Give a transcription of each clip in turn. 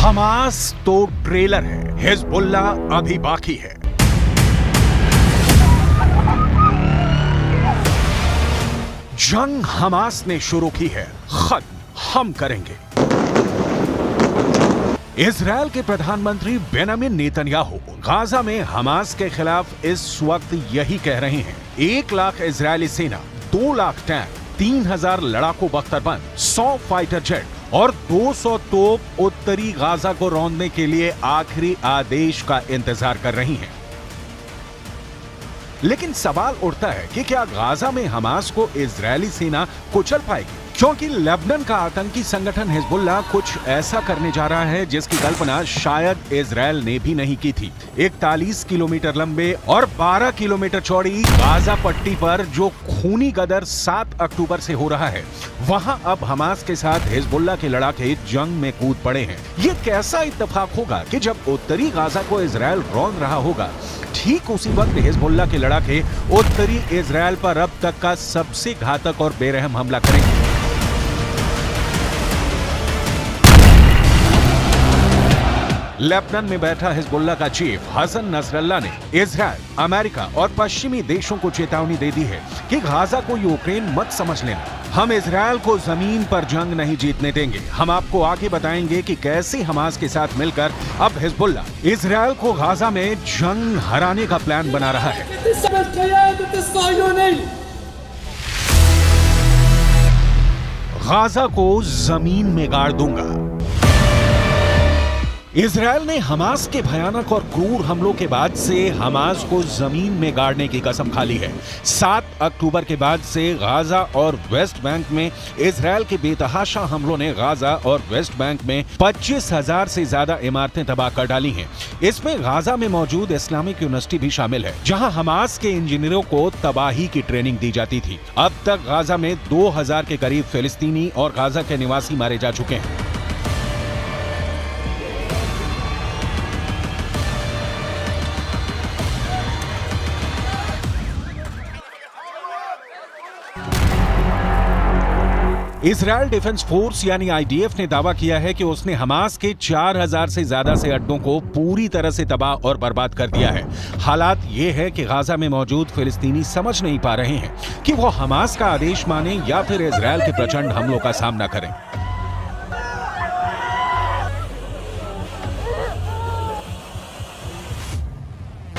Hamas तो trailer है, Hezbollah अभी बाकी है। जंग हमास ने शुरू की है, खत्म हम करेंगे। इजरायल के प्रधानमंत्री बेंजामिन नेतन्याहू गाजा में हमास के खिलाफ इस वक्त यही कह रहे हैं। 1 लाख इजरायली सेना, 2 लाख टैंक, 3000 लड़ाकू बख्तरबंद, 100 फाइटर जेट और 200 तोप उत्तरी गाजा को रौंदने के लिए आखिरी आदेश का इंतजार कर रही हैं। लेकिन सवाल उठता है कि क्या गाजा में हमास को इजरायली सेना कुचल पाएगी? क्योंकि लेबनान का आतंकी संगठन हिजबुल्लाह कुछ ऐसा करने जा रहा है जिसकी कल्पना शायद इजरायल ने भी नहीं की थी। 41 किलोमीटर लंबे और 12 किलोमीटर चौड़ी गाजा पट्टी पर जो खूनी गदर 7 अक्टूबर से हो रहा है, वहां अब हमास के साथ हिजबुल्लाह के लड़ाके जंग में कूद पड़े हैं। ये कैसा इत्तेफाक होगा कि जब उत्तरी गाजा को इजरायल रौंद रहा होगा, ठीक उसी वक्त हिजबुल्लाह के लड़ाके उत्तरी इजरायल पर अब तक का सबसे घातक और बेरहम हमला करेंगे। लेबनान में बैठा हिजबुल्लाह का चीफ हसन नसरल्लाह ने इजरायल, अमेरिका और पश्चिमी देशों को चेतावनी दे दी है कि गाजा को यूक्रेन मत समझ लेना। हम इजरायल को जमीन पर जंग नहीं जीतने देंगे। हम आपको आगे बताएंगे कि कैसे हमास के साथ मिलकर अब हिजबुल्लाह इजरायल को गाजा में जंग हराने का प्लान बना रहा है। गाजा को जमीन में गाड़ दूंगा। इजरायल ने हमास के भयानक और क्रूर हमलों के बाद से हमास को जमीन में गाड़ने की कसम खा ली है। 7 अक्टूबर के बाद से गाजा और वेस्ट बैंक में इजरायल के बेतहाशा हमलों ने गाजा और वेस्ट बैंक में 25,000 से ज्यादा इमारतें तबाह कर डाली हैं। इसमें गाजा में मौजूद इस्लामिक यूनिवर्सिटी भी शामिल है, जहां हमास के इंजीनियरों को तबाही की ट्रेनिंग दी जाती थी। अब तक गाजा में 2000 के करीब फिलिस्तीनी और गाजा के निवासी मारे जा चुके हैं। इजरायल डिफेंस फोर्स यानी आईडीएफ ने दावा किया है कि उसने हमास के 4000 से ज्यादा से अड्डों को पूरी तरह से तबाह और बर्बाद कर दिया है। हालात ये है कि गाजा में मौजूद फिलिस्तीनी समझ नहीं पा रहे हैं कि वो हमास का आदेश माने या फिर इजरायल के प्रचंड हमलों का सामना करें।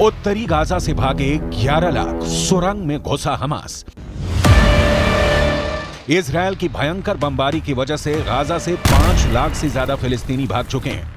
उत्तरी गाजा से भागे 11 लाख, सुरंग में घुसा हमास। इजरायल की भयंकर बमबारी की वजह से गाजा से 5 लाख से ज्यादा फिलिस्तीनी भाग चुके हैं।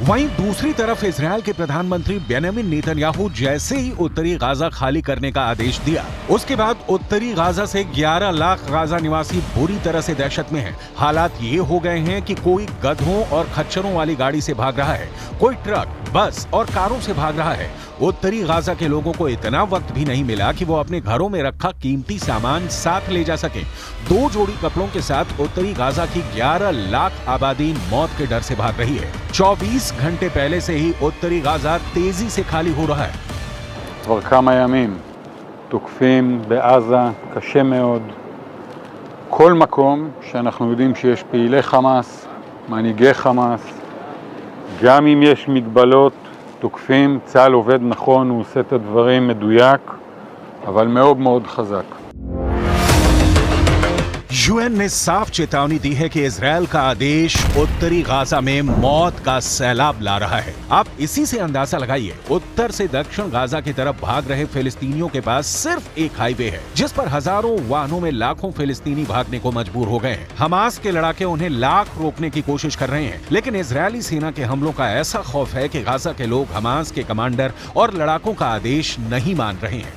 वहीं दूसरी तरफ इजरायल के प्रधानमंत्री बेंजामिन नेतन्याहू जैसे ही उत्तरी गाजा खाली करने का आदेश दिया, उसके बाद उत्तरी गाजा से 11 लाख गाजा निवासी बुरी तरह से दहशत में हैं। हालात ये हो गए हैं कि कोई गधों और खच्चरों वाली गाड़ी से भाग रहा है, कोई ट्रक, बस और कारों से भाग रहा है। उत्तरी गाजा के लोगों को इतना वक्त भी नहीं मिला कि वो अपने घरों में रखा कीमती सामान साथ ले जा सके। 2 जोड़ी कपड़ों के साथ उत्तरी गाजा की 11 लाख आबादी मौत के डर से भाग रही है। 24 घंटे पहले से ही उत्तरी गाजा तेजी से खाली हो रहा है। כבר כמה ימים תוקפים בעזה קשה מאוד כל מקום שאנחנו יודעים שיש פעילי חמאס, מנהיגי חמאס, גם אם יש מגבלות תוקפים, צה"ל עובד נכון, הוא עושה את הדברים מדויק, אבל מאוד מאוד חזק. यूएन ने साफ चेतावनी दी है कि इजरायल का आदेश उत्तरी गाजा में मौत का सैलाब ला रहा है। आप इसी से अंदाजा लगाइए, उत्तर से दक्षिण गाजा की तरफ भाग रहे फिलिस्तीनियों के पास सिर्फ एक हाईवे है, जिस पर हजारों वाहनों में लाखों फिलिस्तीनी भागने को मजबूर हो गए हैं। हमास के लड़ाके उन्हें लाख रोकने की कोशिश कर रहे हैं, लेकिन इजरायली सेना के हमलों का ऐसा खौफ है कि गाजा के लोग हमास के कमांडर और लड़ाकों का आदेश नहीं मान रहे हैं।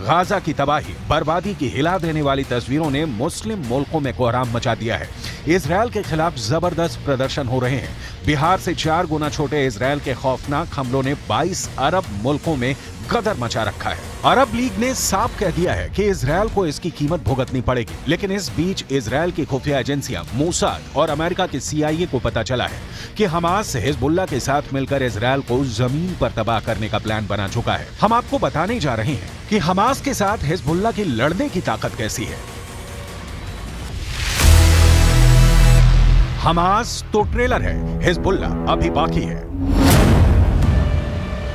गाजा की तबाही, बर्बादी की हिला देने वाली तस्वीरों ने मुस्लिम मुल्कों में कोहराम मचा दिया है। इजरायल के खिलाफ जबरदस्त प्रदर्शन हो रहे हैं। बिहार से 4 गुना छोटे इजरायल के खौफनाक हमलों ने 22 अरब मुल्कों में गदर मचा रखा है। अरब लीग ने साफ कह दिया है कि इजरायल को इसकी कीमत भुगतनी पड़ेगी। लेकिन इस बीच इजरायल की खुफिया एजेंसियां मोसाद और अमेरिका के CIA को पता चला है कि हमास हिजबुल्लाह के साथ मिलकर इजरायल को जमीन पर तबाह करने का प्लान बना चुका है। हम आपको बताने जा रहे हैं कि हमास के साथ हिजबुल्लाह की लड़ने की ताकत कैसी है। हमास तो ट्रेलर है, हिजबुल्लाह अभी बाकी है।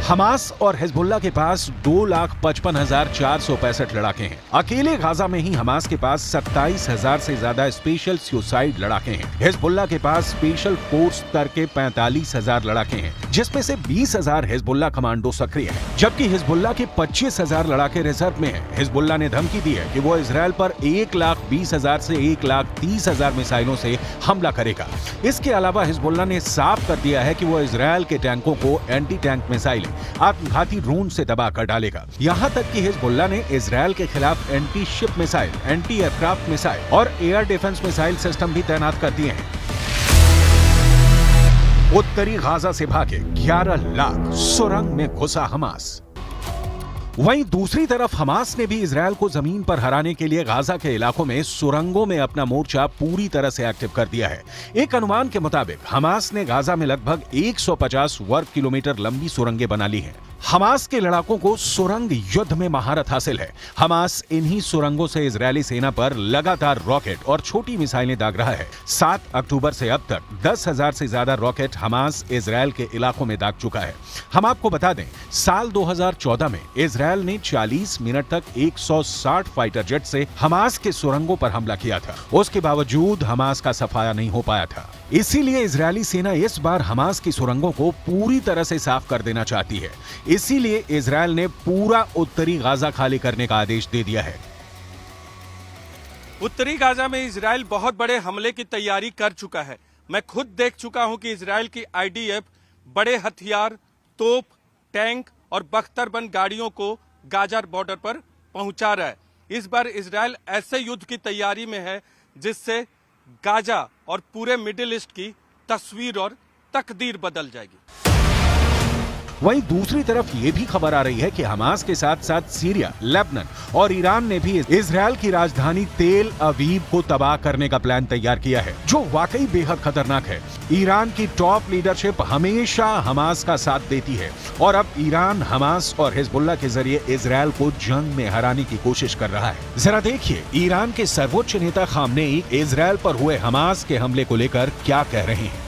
हमास और हिजबुल्लाह के पास 2,55,465 लड़ाके हैं। अकेले गाजा में ही हमास के पास 27,000 से ज्यादा स्पेशल सुसाइड लड़ाके हैं। हिजबुल्लाह के पास स्पेशल फोर्स स्तर के 45,000 लड़ाके हैं, जिसमें से 20,000 हिजबुल्लाह कमांडो सक्रिय हैं, जबकि हिजबुल्लाह के 25,000 लड़ाके रिजर्व में हैं। हिजबुल्लाह ने धमकी दी है कि वो इजरायल पर 1,20,000 से 1,30,000 मिसाइलों से हमला करेगा। इसके अलावा हिजबुल्लाह ने साफ कर दिया है कि वो इजरायल के टैंकों को एंटी टैंक मिसाइल आत्मघाती ड्रोन से दबा कर डालेगा। यहां तक कि हिजबुल्लाह ने इजरायल के खिलाफ anti ship missile, anti aircraft missile और एयर डिफेंस मिसाइल सिस्टम भी तैनात कर दिए हैं। उत्तरी गाजा से भागे 11 लाख, सुरंग में घुसा हमास। वहीं दूसरी तरफ हमास ने भी इजरायल को जमीन पर हराने के लिए गाजा के इलाकों में सुरंगों में अपना मोर्चा पूरी तरह से एक्टिव कर दिया है। एक अनुमान के मुताबिक हमास ने गाजा में लगभग 150 वर्ग किलोमीटर लंबी सुरंगें बना ली हैं। हमास के लड़ाकों को सुरंग युद्ध में महारत हासिल है। हमास इन्हीं सुरंगों से इजरायली सेना पर लगातार रॉकेट और छोटी मिसाइलें दाग रहा है। 7 अक्टूबर से अब तक 10,000 से ज्यादा रॉकेट हमास इजरायल के इलाकों में दाग चुका है। हम आपको बता दें, साल 2014 में इजरायल ने 40 मिनट तक 160 फाइटर जेट से हमास के सुरंगों पर हमला किया था। उसके बावजूद हमास का सफाया नहीं हो पाया था। इसीलिए इजरायली सेना इस बार हमास की सुरंगों को पूरी तरह से साफ कर देना चाहती है। इसीलिए इजरायल ने पूरा उत्तरी गाजा खाली करने का आदेश दे दिया है। उत्तरी गाजा में इजरायल बहुत बड़े हमले की तैयारी कर चुका है। मैं खुद देख चुका हूं कि इजरायल की IDF बड़े हथियार, तोप, टैंक और बख्तरबंद गाड़ियों को गाजा बॉर्डर पर पहुंचा रहा है। इस बार इजरायल ऐसे युद्ध की तैयारी में है जिससे गाजा और पूरे मिडिल ईस्ट की तस्वीर और तकदीर बदल जाएगी। वहीं दूसरी तरफ ये भी खबर आ रही है कि हमास के साथ साथ सीरिया, लेबनान और ईरान ने भी इजरायल की राजधानी तेल अवीव को तबाह करने का प्लान तैयार किया है, जो वाकई बेहद खतरनाक है। ईरान की टॉप लीडरशिप हमेशा हमास का साथ देती है और अब ईरान हमास और हिजबुल्लाह के जरिए इजरायल को जंग में हराने की कोशिश कर रहा है। जरा देखिए ईरान के सर्वोच्च नेता खामनेई इजरायल पर हुए हमास के हमले को लेकर क्या कह रहे हैं।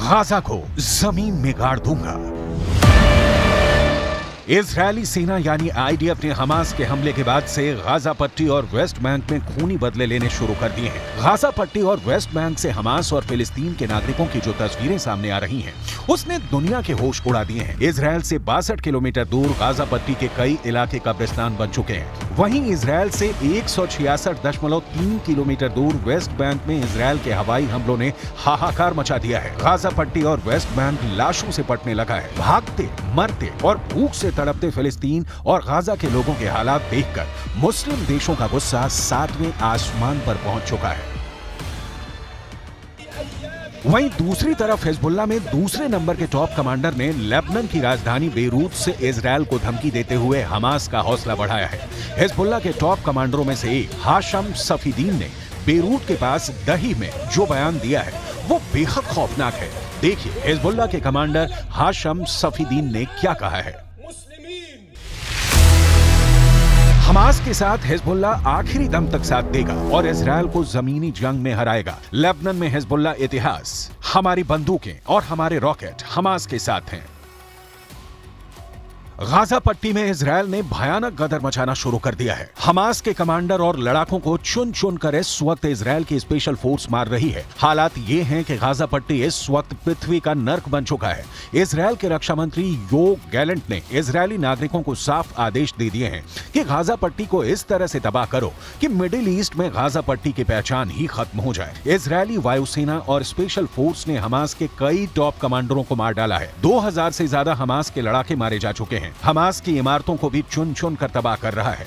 गाजा को जमीन में गाड़ दूंगा। इजरायली सेना यानी IDF ने हमास के हमले के बाद से गाजा पट्टी और वेस्ट बैंक में खूनी बदले लेने शुरू कर दिए हैं। गाजा पट्टी और वेस्ट बैंक से हमास और फिलिस्तीन के नागरिकों की जो तस्वीरें सामने आ रही हैं, उसने दुनिया के होश उड़ा दिए हैं। इजरायल से 62 किलोमीटर दूर गाजा पट्टी के कई इलाके कब्रिस्तान बन चुके हैं। वहीं इजरायल से 166.3 किलोमीटर दूर वेस्ट बैंक में इजरायल के हवाई हमलों ने हाहाकार मचा दिया है। गाजा पट्टी और वेस्ट बैंक लाशों से पटने लगा है। भागते, मरते और भूख से तड़पते फिलिस्तीन और गाजा के लोगों के हालात देखकर मुस्लिम देशों का गुस्सा 7वें आसमान पर पहुंच चुका है। वहीं दूसरी तरफ हिजबुल्लाह में दूसरे नंबर के टॉप कमांडर ने लेबनान की राजधानी बेरूत से इजरायल को धमकी देते हुए हमास का हौसला बढ़ाया है। हिजबुल्लाह के टॉप कमांडरों में से एक हाशम सफीदीन ने बेरूत के पास दही में जो बयान दिया है वो बेहद खौफनाक है। देखिए हिजबुल्लाह के कमांडर हाशम सफीदीन ने क्या कहा है। हमास के साथ हिजबुल्लाह आखिरी दम तक साथ देगा और इजरायल को जमीनी जंग में हराएगा। लेबनान में हिजबुल्लाह इतिहास, हमारी बंदूकें और हमारे रॉकेट हमास के साथ हैं। गाजा पट्टी में इजरायल ने भयानक गदर मचाना शुरू कर दिया है। हमास के कमांडर और लड़ाकों को चुन चुन कर इस वक्त इजरायल की स्पेशल फोर्स मार रही है। हालात ये हैं कि गाजा पट्टी इस वक्त पृथ्वी का नर्क बन चुका है। इजरायल के रक्षा मंत्री योव गैलेंट ने इजरायली नागरिकों को साफ आदेश दे दिए हैं कि गाजा पट्टी को इस तरह से तबाह करो कि मिडिल ईस्ट में गाजा पट्टी की पहचान ही खत्म हो जाए। इजरायली वायुसेना और स्पेशल फोर्स ने हमास के कई टॉप कमांडरों को मार डाला है। 2000 से ज्यादा हमास के लड़ाके मारे जा चुके हैं। हमास की इमारतों को भी चुन चुन कर तबाह कर रहा है।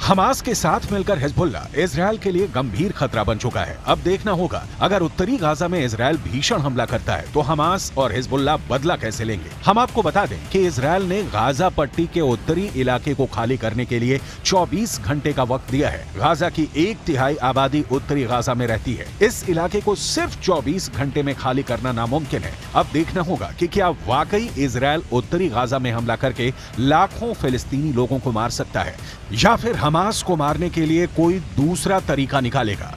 हमास के साथ मिलकर हिजबुल्लाह इजरायल के लिए गंभीर खतरा बन चुका है। अब देखना होगा अगर उत्तरी गाजा में इजरायल भीषण हमला करता है तो हमास और हिजबुल्लाह बदला कैसे लेंगे। हम आपको बता दें कि इजरायल ने गाजा पट्टी के उत्तरी इलाके को खाली करने के लिए 24 घंटे का वक्त दिया है। गाजा की 1/3 आबादी उत्तरी गाजा में रहती है। इस इलाके को सिर्फ 24 घंटे में खाली करना नामुमकिन है। अब देखना होगा कि क्या वाकई इजरायल उत्तरी गाजा में हमला करके लाखों फिलिस्तीनी लोगों को मार सकता है या फिर हमास को मारने के लिए कोई दूसरा तरीका निकालेगा।